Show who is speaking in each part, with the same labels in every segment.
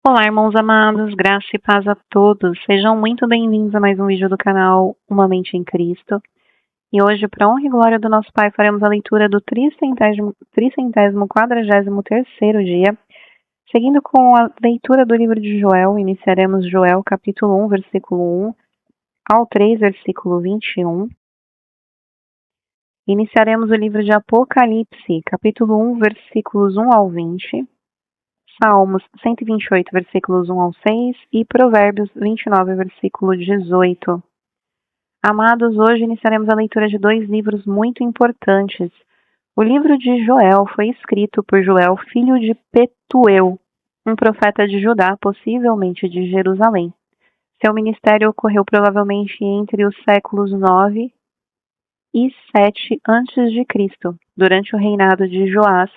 Speaker 1: Olá, irmãos amados, graça e paz a todos. Sejam muito bem-vindos a mais um vídeo do canal Uma Mente em Cristo. E hoje, para honra e glória do nosso Pai, faremos a leitura do 343º dia. Seguindo com a leitura do livro de Joel, iniciaremos Joel capítulo 1, versículo 1 ao 3, versículo 21. Iniciaremos o livro de Apocalipse, capítulo 1, versículos 1 ao 20. Salmos 128, versículos 1 ao 6 e Provérbios 29, versículo 18. Amados, hoje iniciaremos a leitura de dois livros muito importantes. O livro de Joel foi escrito por Joel, filho de Petuel, um profeta de Judá, possivelmente de Jerusalém. Seu ministério ocorreu provavelmente entre os séculos 9 e 7 a.C., durante o reinado de Joás,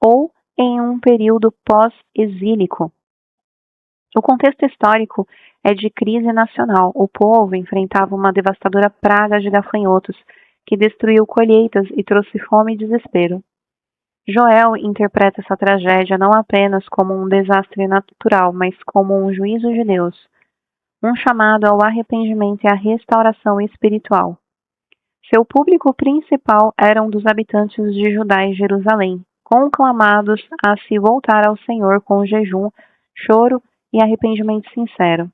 Speaker 1: ou em um período pós-exílico. O contexto histórico é de crise nacional. O povo enfrentava uma devastadora praga de gafanhotos que destruiu colheitas e trouxe fome e desespero. Joel interpreta essa tragédia não apenas como um desastre natural, mas como um juízo de Deus, um chamado ao arrependimento e à restauração espiritual. Seu público principal eram dos habitantes de Judá e Jerusalém, conclamados a se voltar ao Senhor com jejum, choro e arrependimento sincero.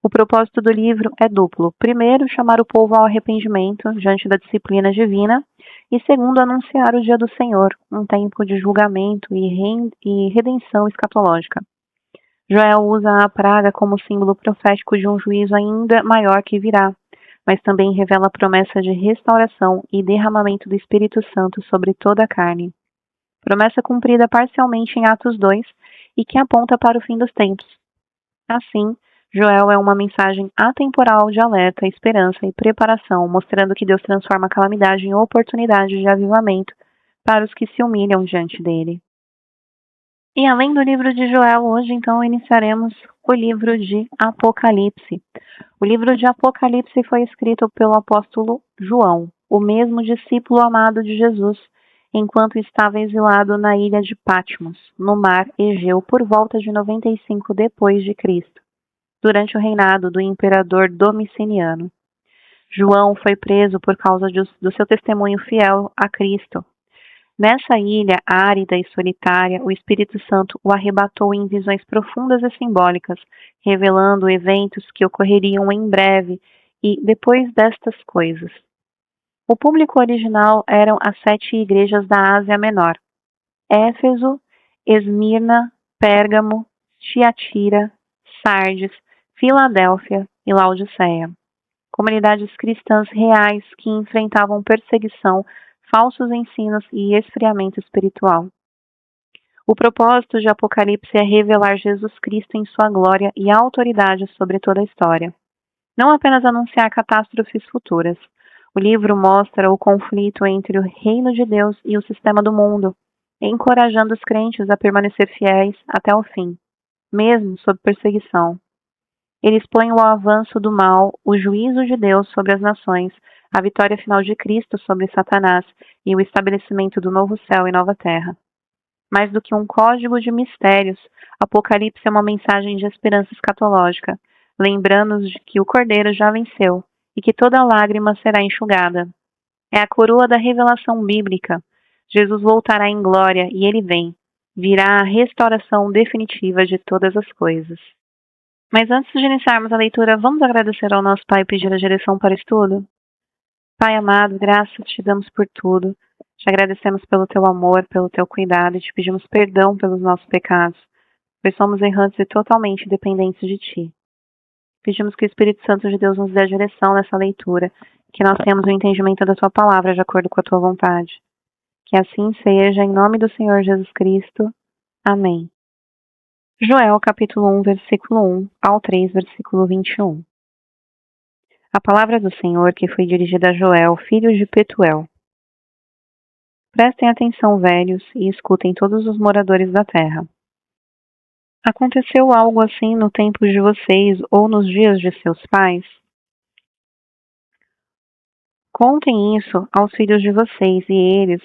Speaker 1: O propósito do livro é duplo. Primeiro, chamar o povo ao arrependimento diante da disciplina divina, e segundo, anunciar o dia do Senhor, um tempo de julgamento e redenção escatológica. Joel usa a praga como símbolo profético de um juízo ainda maior que virá, mas também revela a promessa de restauração e derramamento do Espírito Santo sobre toda a carne. Promessa cumprida parcialmente em Atos 2 e que aponta para o fim dos tempos. Assim, Joel é uma mensagem atemporal de alerta, esperança e preparação, mostrando que Deus transforma a calamidade em oportunidade de avivamento para os que se humilham diante dele. E além do livro de Joel, hoje então iniciaremos o livro de Apocalipse. O livro de Apocalipse foi escrito pelo apóstolo João, o mesmo discípulo amado de Jesus, enquanto estava exilado na ilha de Patmos, no mar Egeu, por volta de 95 d.C., durante o reinado do imperador Domiciano. João foi preso por causa do seu testemunho fiel a Cristo. Nessa ilha árida e solitária, o Espírito Santo o arrebatou em visões profundas e simbólicas, revelando eventos que ocorreriam em breve e depois destas coisas. O público original eram as 7 igrejas da Ásia Menor: Éfeso, Esmirna, Pérgamo, Tiatira, Sardes, Filadélfia e Laodiceia. Comunidades cristãs reais que enfrentavam perseguição, falsos ensinos e esfriamento espiritual. O propósito de Apocalipse é revelar Jesus Cristo em sua glória e autoridade sobre toda a história. Não apenas anunciar catástrofes futuras. O livro mostra o conflito entre o reino de Deus e o sistema do mundo, encorajando os crentes a permanecer fiéis até o fim, mesmo sob perseguição. Ele expõe o avanço do mal, o juízo de Deus sobre as nações, a vitória final de Cristo sobre Satanás e o estabelecimento do novo céu e nova terra. Mais do que um código de mistérios, Apocalipse é uma mensagem de esperança escatológica, lembrando-nos de que o Cordeiro já venceu e que toda lágrima será enxugada. É a coroa da revelação bíblica. Jesus voltará em glória e ele vem. Virá a restauração definitiva de todas as coisas. Mas antes de iniciarmos a leitura, vamos agradecer ao nosso Pai e pedir a direção para o estudo? Pai amado, graças te damos por tudo. Te agradecemos pelo teu amor, pelo teu cuidado e te pedimos perdão pelos nossos pecados, pois somos errantes e totalmente dependentes de ti. Pedimos que o Espírito Santo de Deus nos dê a direção nessa leitura, que nós tenhamos o entendimento da tua palavra de acordo com a tua vontade. Que assim seja, em nome do Senhor Jesus Cristo. Amém. Joel capítulo 1, versículo 1 ao 3, versículo 21. A palavra do Senhor que foi dirigida a Joel, filho de Petuel. Prestem atenção, velhos, e escutem todos os moradores da terra. Aconteceu algo assim no tempo de vocês ou nos dias de seus pais? Contem isso aos filhos de vocês, e eles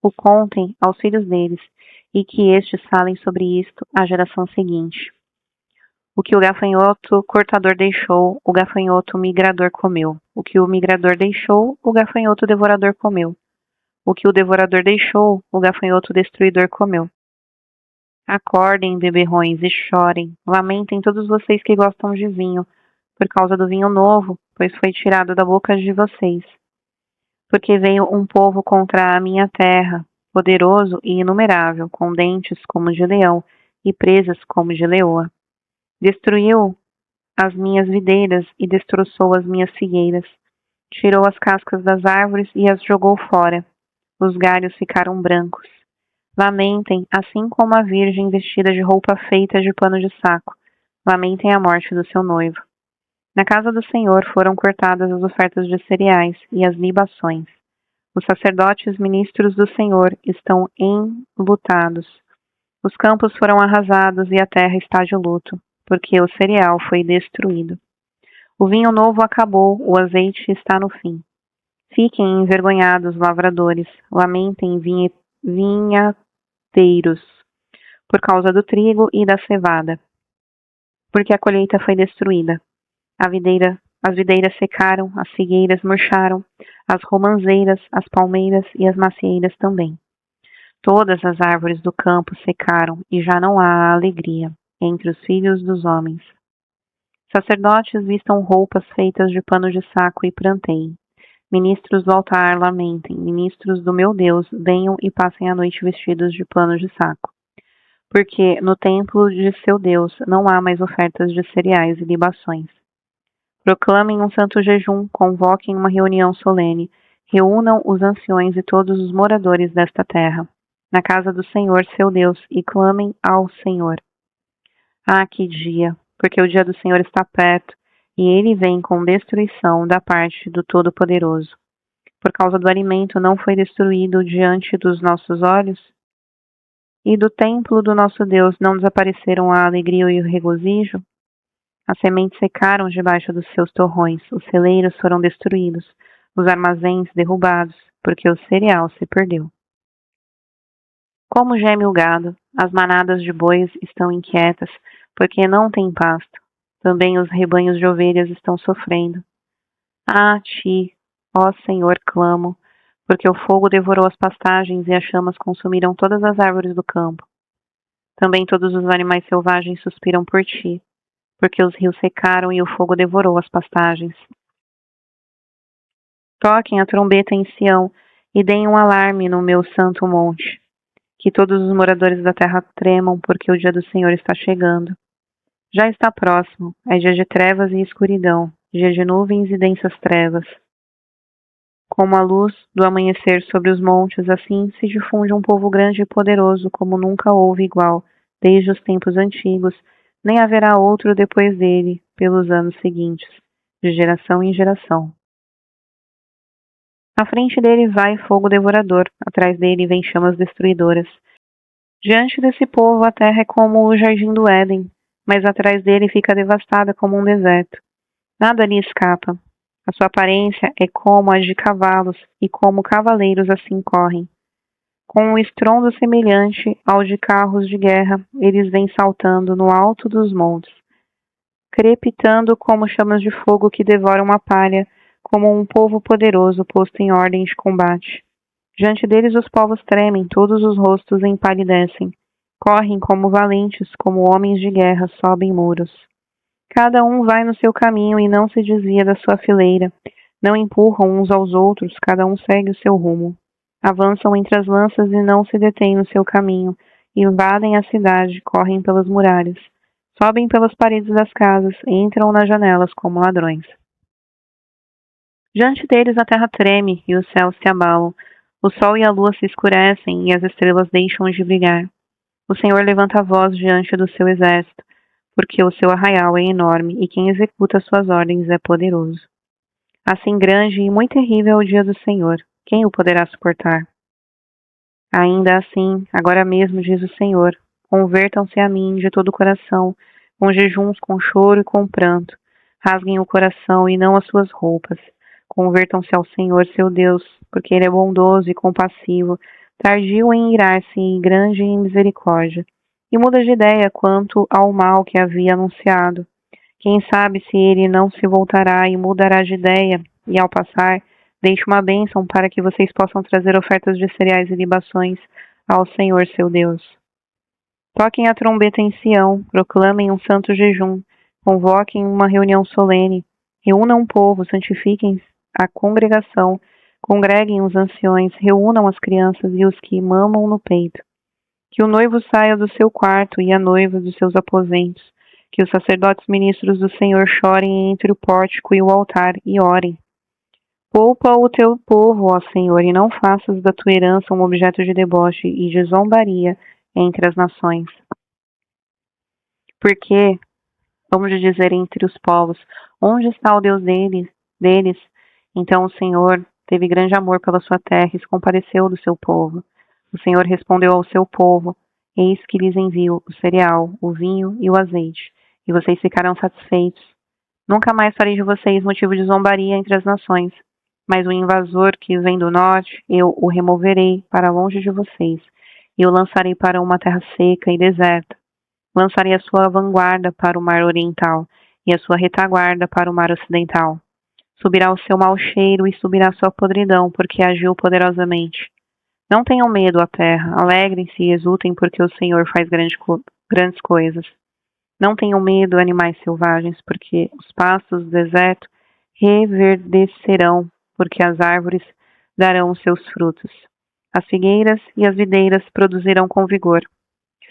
Speaker 1: o contem aos filhos deles, e que estes falem sobre isto à geração seguinte. O que o gafanhoto cortador deixou, o gafanhoto migrador comeu. O que o migrador deixou, o gafanhoto devorador comeu. O que o devorador deixou, o gafanhoto destruidor comeu. Acordem, beberrões, e chorem. Lamentem todos vocês que gostam de vinho, por causa do vinho novo, pois foi tirado da boca de vocês. Porque veio um povo contra a minha terra, poderoso e inumerável, com dentes como de leão e presas como de leoa. Destruiu as minhas videiras e destroçou as minhas figueiras. Tirou as cascas das árvores e as jogou fora. Os galhos ficaram brancos. Lamentem, assim como a virgem vestida de roupa feita de pano de saco. Lamentem a morte do seu noivo. Na casa do Senhor foram cortadas as ofertas de cereais e as libações. Os sacerdotes ministros do Senhor estão enlutados. Os campos foram arrasados e a terra está de luto, porque o cereal foi destruído. O vinho novo acabou, o azeite está no fim. Fiquem envergonhados, lavradores, lamentem vinhateiros, por causa do trigo e da cevada, porque a colheita foi destruída. As videiras secaram, as figueiras murcharam, as romãzeiras, as palmeiras e as macieiras também. Todas as árvores do campo secaram e já não há alegria entre os filhos dos homens. Sacerdotes vistam roupas feitas de pano de saco e pranteiem. Ministros do altar lamentem, ministros do meu Deus venham e passem a noite vestidos de pano de saco. Porque no templo de seu Deus não há mais ofertas de cereais e libações. Proclamem um santo jejum, convoquem uma reunião solene, reúnam os anciões e todos os moradores desta terra, na casa do Senhor seu Deus, e clamem ao Senhor. Ah, que dia! Porque o dia do Senhor está perto, e ele vem com destruição da parte do Todo-Poderoso. Por causa do alimento não foi destruído diante dos nossos olhos? E do templo do nosso Deus não desapareceram a alegria e o regozijo? As sementes secaram debaixo dos seus torrões, os celeiros foram destruídos, os armazéns derrubados, porque o cereal se perdeu. Como geme o gado, as manadas de bois estão inquietas, porque não têm pasto. Também os rebanhos de ovelhas estão sofrendo. A ti, ó Senhor, clamo, porque o fogo devorou as pastagens e as chamas consumiram todas as árvores do campo. Também todos os animais selvagens suspiram por ti, porque os rios secaram e o fogo devorou as pastagens. Toquem a trombeta em Sião e deem um alarme no meu santo monte. Que todos os moradores da terra tremam, porque o dia do Senhor está chegando. Já está próximo, é dia de trevas e escuridão, dia de nuvens e densas trevas. Como a luz do amanhecer sobre os montes, assim se difunde um povo grande e poderoso, como nunca houve igual, desde os tempos antigos, nem haverá outro depois dele, pelos anos seguintes, de geração em geração. À frente dele vai fogo devorador, atrás dele vem chamas destruidoras. Diante desse povo a terra é como o jardim do Éden, mas atrás dele fica devastada como um deserto. Nada lhe escapa. A sua aparência é como a de cavalos, e como cavaleiros assim correm. Com um estrondo semelhante ao de carros de guerra, eles vêm saltando no alto dos montes, crepitando como chamas de fogo que devoram a palha, como um povo poderoso posto em ordem de combate. Diante deles os povos tremem, todos os rostos empalidecem. Correm como valentes, como homens de guerra, sobem muros. Cada um vai no seu caminho e não se desvia da sua fileira. Não empurram uns aos outros, cada um segue o seu rumo. Avançam entre as lanças e não se detêm no seu caminho. Invadem a cidade, correm pelas muralhas. Sobem pelas paredes das casas, entram nas janelas como ladrões. Diante deles a terra treme e os céus se abalam. O sol e a lua se escurecem e as estrelas deixam de brilhar. O Senhor levanta a voz diante do seu exército, porque o seu arraial é enorme e quem executa suas ordens é poderoso. Assim grande e muito terrível é o dia do Senhor. Quem o poderá suportar? Ainda assim, agora mesmo, diz o Senhor, convertam-se a mim de todo o coração, com jejuns, com choro e com pranto. Rasguem o coração e não as suas roupas. Convertam-se ao Senhor, seu Deus, porque Ele é bondoso e compassivo, tardio em irar-se e grande em misericórdia. e muda de ideia quanto ao mal que havia anunciado. Quem sabe se ele não se voltará e mudará de ideia, e ao passar, deixe uma bênção para que vocês possam trazer ofertas de cereais e libações ao Senhor seu Deus. Toquem a trombeta em Sião, proclamem um santo jejum, convoquem uma reunião solene, reúnam o povo, santifiquem a congregação, congreguem os anciões, reúnam as crianças e os que mamam no peito. Que o noivo saia do seu quarto e a noiva dos seus aposentos, que os sacerdotes ministros do Senhor chorem entre o pórtico e o altar e orem. Poupa o teu povo, ó Senhor, e não faças da tua herança um objeto de deboche e de zombaria entre as nações. Porque, vamos dizer entre os povos, onde está o Deus deles? Então o Senhor teve grande amor pela sua terra e se compadeceu do seu povo. O Senhor respondeu ao seu povo: eis que lhes envio o cereal, o vinho e o azeite, e vocês ficarão satisfeitos. Nunca mais farei de vocês motivo de zombaria entre as nações, mas o invasor que vem do norte, eu o removerei para longe de vocês, e o lançarei para uma terra seca e deserta. Lançarei a sua vanguarda para o mar oriental, e a sua retaguarda para o mar ocidental. Subirá o seu mau cheiro e subirá a sua podridão, porque agiu poderosamente. Não tenham medo, ó terra, alegrem-se e exultem, porque o Senhor faz grandes coisas. Não tenham medo, animais selvagens, porque os pastos do deserto reverdecerão, porque as árvores darão os seus frutos. As figueiras e as videiras produzirão com vigor.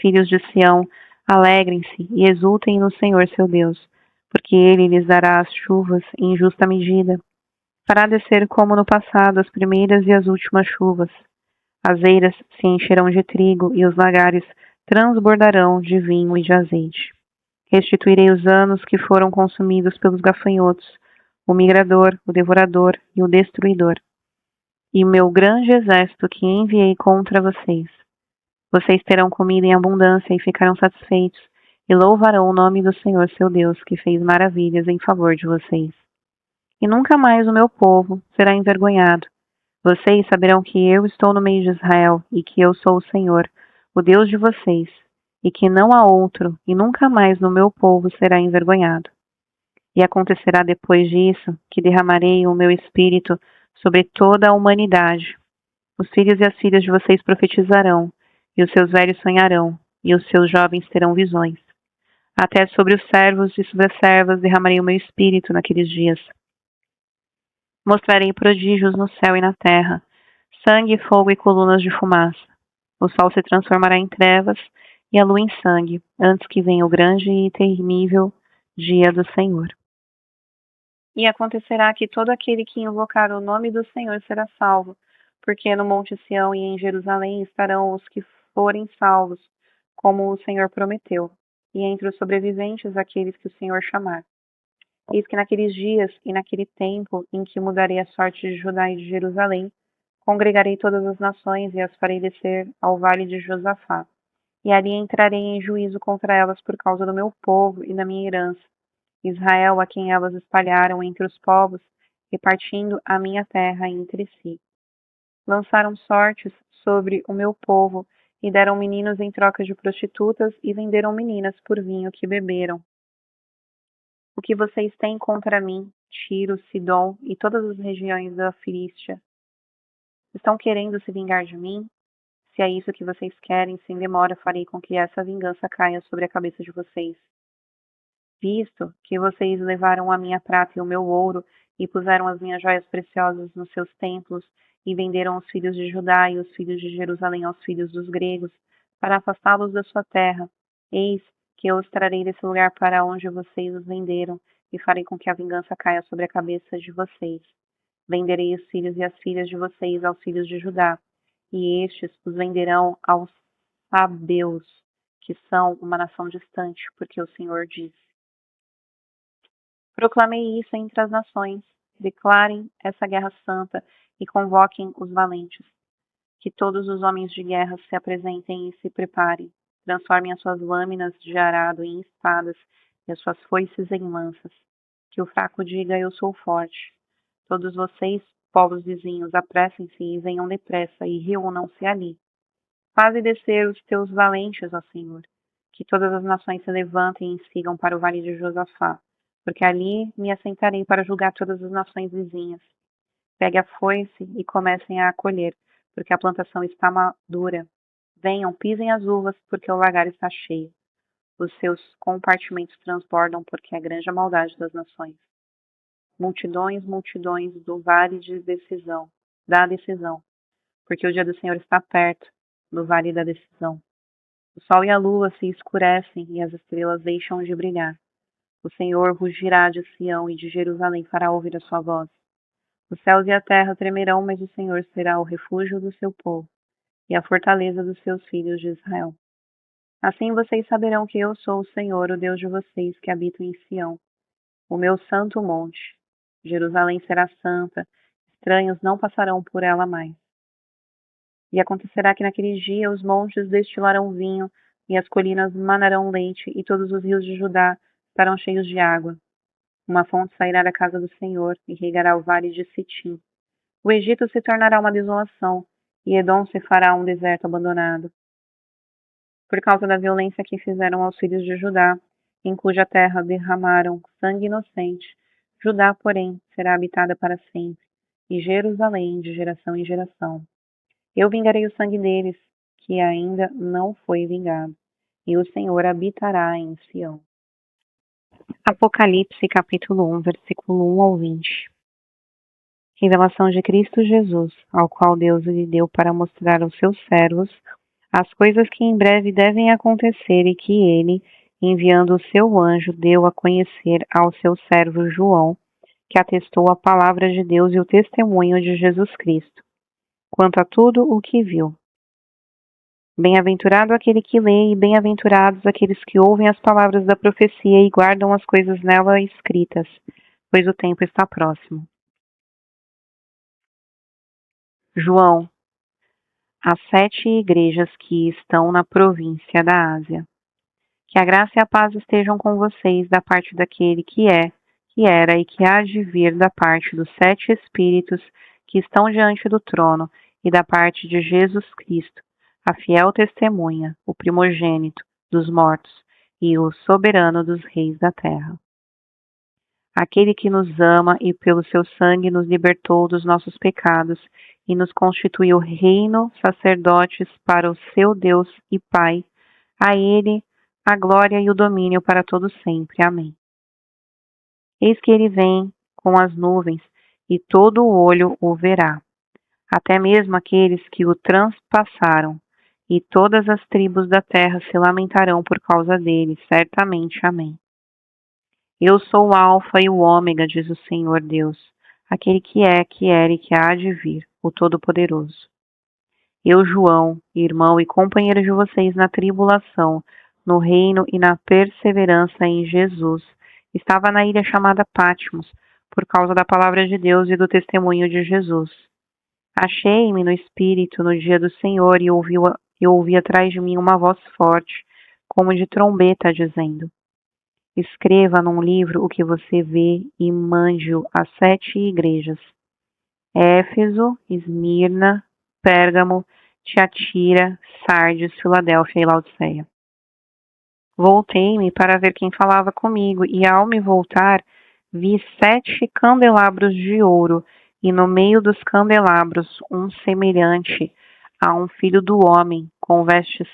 Speaker 1: Filhos de Sião, alegrem-se e exultem no Senhor seu Deus, porque ele lhes dará as chuvas em justa medida. Fará descer como no passado as primeiras e as últimas chuvas. As eiras se encherão de trigo e os lagares transbordarão de vinho e de azeite. Restituirei os anos que foram consumidos pelos gafanhotos, o migrador, o devorador e o destruidor, e o meu grande exército que enviei contra vocês. Vocês terão comida em abundância e ficarão satisfeitos, e louvarão o nome do Senhor seu Deus, que fez maravilhas em favor de vocês. E nunca mais o meu povo será envergonhado. Vocês saberão que eu estou no meio de Israel, e que eu sou o Senhor, o Deus de vocês, e que não há outro, e nunca mais no meu povo será envergonhado. E acontecerá depois disso, que derramarei o meu espírito sobre toda a humanidade. Os filhos e as filhas de vocês profetizarão, e os seus velhos sonharão, e os seus jovens terão visões. Até sobre os servos e sobre as servas derramarei o meu espírito naqueles dias. Mostrarei prodígios no céu e na terra, sangue, fogo e colunas de fumaça. O sol se transformará em trevas e a lua em sangue, antes que venha o grande e temível dia do Senhor. E acontecerá que todo aquele que invocar o nome do Senhor será salvo, porque no Monte Sião e em Jerusalém estarão os que forem salvos, como o Senhor prometeu, e entre os sobreviventes aqueles que o Senhor chamar. Eis que naqueles dias e naquele tempo em que mudarei a sorte de Judá e de Jerusalém, congregarei todas as nações e as farei descer ao vale de Josafá. E ali entrarei em juízo contra elas por causa do meu povo e da minha herança, Israel, a quem elas espalharam entre os povos, repartindo a minha terra entre si. Lançaram sortes sobre o meu povo e deram meninos em troca de prostitutas e venderam meninas por vinho que beberam. O que vocês têm contra mim, Tiro, Sidom e todas as regiões da Filístia? Estão querendo se vingar de mim? Se é isso que vocês querem, sem demora farei com que essa vingança caia sobre a cabeça de vocês. Visto que vocês levaram a minha prata e o meu ouro, e puseram as minhas joias preciosas nos seus templos, e venderam os filhos de Judá e os filhos de Jerusalém aos filhos dos gregos, para afastá-los da sua terra, eis que eu os trarei desse lugar para onde vocês os venderam, e farei com que a vingança caia sobre a cabeça de vocês. Venderei os filhos e as filhas de vocês aos filhos de Judá, e estes os venderão aos sabeus, que são uma nação distante, porque o Senhor diz. Proclamei isso entre as nações, declarem essa guerra santa e convoquem os valentes. Que todos os homens de guerra se apresentem e se preparem, transformem as suas lâminas de arado em espadas e as suas foices em lanças. Que o fraco diga, eu sou forte. Todos vocês, povos vizinhos, apressem-se e venham depressa e reúnam-se ali. Faze descer os teus valentes, ó Senhor. Que todas as nações se levantem e sigam para o vale de Josafá, porque ali me assentarei para julgar todas as nações vizinhas. Pegue a foice e comecem a colher, porque a plantação está madura. Venham, pisem as uvas, porque o lagar está cheio. Os seus compartimentos transbordam, porque é grande a maldade das nações. Multidões, multidões do vale de decisão, da decisão, porque o dia do Senhor está perto, no vale da decisão. O sol e a lua se escurecem e as estrelas deixam de brilhar. O Senhor rugirá de Sião e de Jerusalém fará ouvir a sua voz. Os céus e a terra tremerão, mas o Senhor será o refúgio do seu povo e a fortaleza dos seus filhos de Israel. Assim vocês saberão que eu sou o Senhor, o Deus de vocês, que habito em Sião, o meu santo monte. Jerusalém será santa, estranhos não passarão por ela mais. E acontecerá que naquele dia os montes destilarão vinho, e as colinas manarão leite, e todos os rios de Judá estarão cheios de água. Uma fonte sairá da casa do Senhor, e regará o vale de Sitim. O Egito se tornará uma desolação, e Edom se fará um deserto abandonado. Por causa da violência que fizeram aos filhos de Judá, em cuja terra derramaram sangue inocente, Judá, porém, será habitada para sempre, e Jerusalém de geração em geração. Eu vingarei o sangue deles, que ainda não foi vingado, e o Senhor habitará em Sião. Apocalipse, capítulo 1, versículo 1 ao 20. Revelação de Cristo Jesus, ao qual Deus lhe deu para mostrar aos seus servos as coisas que em breve devem acontecer e que ele, enviando o seu anjo, deu a conhecer ao seu servo João, que atestou a palavra de Deus e o testemunho de Jesus Cristo, quanto a tudo o que viu. Bem-aventurado aquele que lê e bem-aventurados aqueles que ouvem as palavras da profecia e guardam as coisas nela escritas, pois o tempo está próximo. João, as 7 igrejas que estão na província da Ásia. Que a graça e a paz estejam com vocês da parte daquele que é, que era e que há de vir, da parte dos 7 Espíritos que estão diante do trono e da parte de Jesus Cristo, a fiel testemunha, o primogênito dos mortos e o soberano dos reis da terra. Aquele que nos ama e pelo seu sangue nos libertou dos nossos pecados e nos constituiu reino, sacerdotes para o seu Deus e Pai. A ele a glória e o domínio para todo sempre. Amém. Eis que ele vem com as nuvens, e todo o olho o verá, até mesmo aqueles que o transpassaram, e todas as tribos da terra se lamentarão por causa dele, certamente. Amém. Eu sou o Alfa e o Ômega, diz o Senhor Deus, aquele que é, que era e que há de vir, o Todo-Poderoso. Eu, João, irmão e companheiro de vocês na tribulação, no reino e na perseverança em Jesus, estava na ilha chamada Patmos, por causa da palavra de Deus e do testemunho de Jesus. Achei-me no Espírito no dia do Senhor e ouvi atrás de mim uma voz forte, como de trombeta, dizendo: Escreva num livro o que você vê e mande-o às 7 igrejas: Éfeso, Esmirna, Pérgamo, Tiatira, Sardes, Filadélfia e Laodiceia. Voltei-me para ver quem falava comigo, e ao me voltar, vi 7 candelabros de ouro, e no meio dos candelabros um semelhante a um filho do homem, com vestes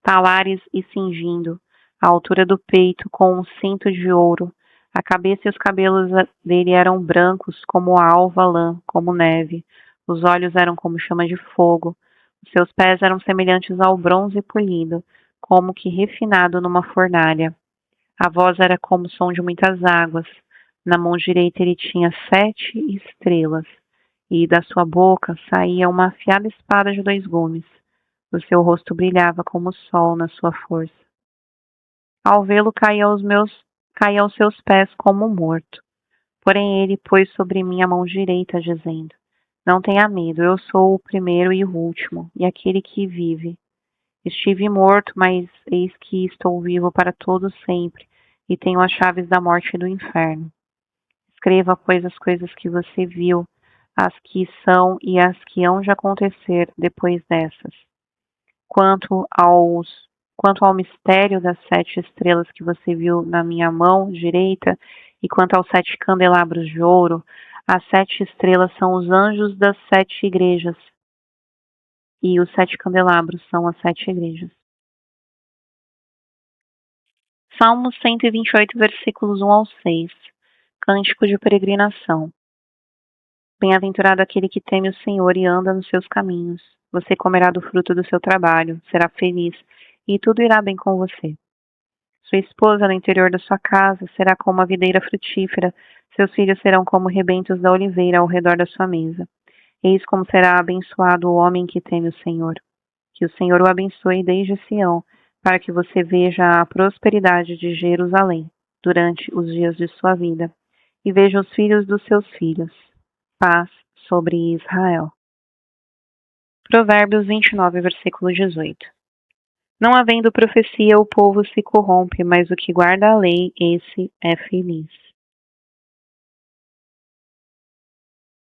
Speaker 1: talares e cingindo, à altura do peito, com um cinto de ouro. A cabeça e os cabelos dele eram brancos como a alva lã, como neve. Os olhos eram como chama de fogo. Os seus pés eram semelhantes ao bronze polido, como que refinado numa fornalha. A voz era como o som de muitas águas. Na mão direita ele tinha 7 estrelas, e da sua boca saía uma afiada espada de 2 gumes. O seu rosto brilhava como o sol na sua força. Ao vê-lo, caí aos seus pés como morto. Porém ele pôs sobre mim a mão direita, dizendo: Não tenha medo, eu sou o primeiro e o último, e aquele que vive. Estive morto, mas eis que estou vivo para todo sempre, e tenho as chaves da morte e do inferno. Escreva, pois, as coisas que você viu, as que são e as que hão de acontecer depois dessas. Quanto ao mistério das 7 estrelas que você viu na minha mão direita, e quanto aos 7 candelabros de ouro, as 7 estrelas são os anjos das 7 igrejas, e os 7 candelabros são as 7 igrejas. Salmos 128, versículos 1 ao 6. Cântico de peregrinação. Bem-aventurado aquele que teme o Senhor e anda nos seus caminhos. Você comerá do fruto do seu trabalho, será feliz, e tudo irá bem com você. Sua esposa no interior da sua casa será como a videira frutífera, seus filhos serão como rebentos da oliveira ao redor da sua mesa. Eis como será abençoado o homem que teme o Senhor. Que o Senhor o abençoe desde Sião, para que você veja a prosperidade de Jerusalém durante os dias de sua vida, e veja os filhos dos seus filhos. Paz sobre Israel. Provérbios 29, versículo 18. Não havendo profecia, o povo se corrompe, mas o que guarda a lei, esse é feliz.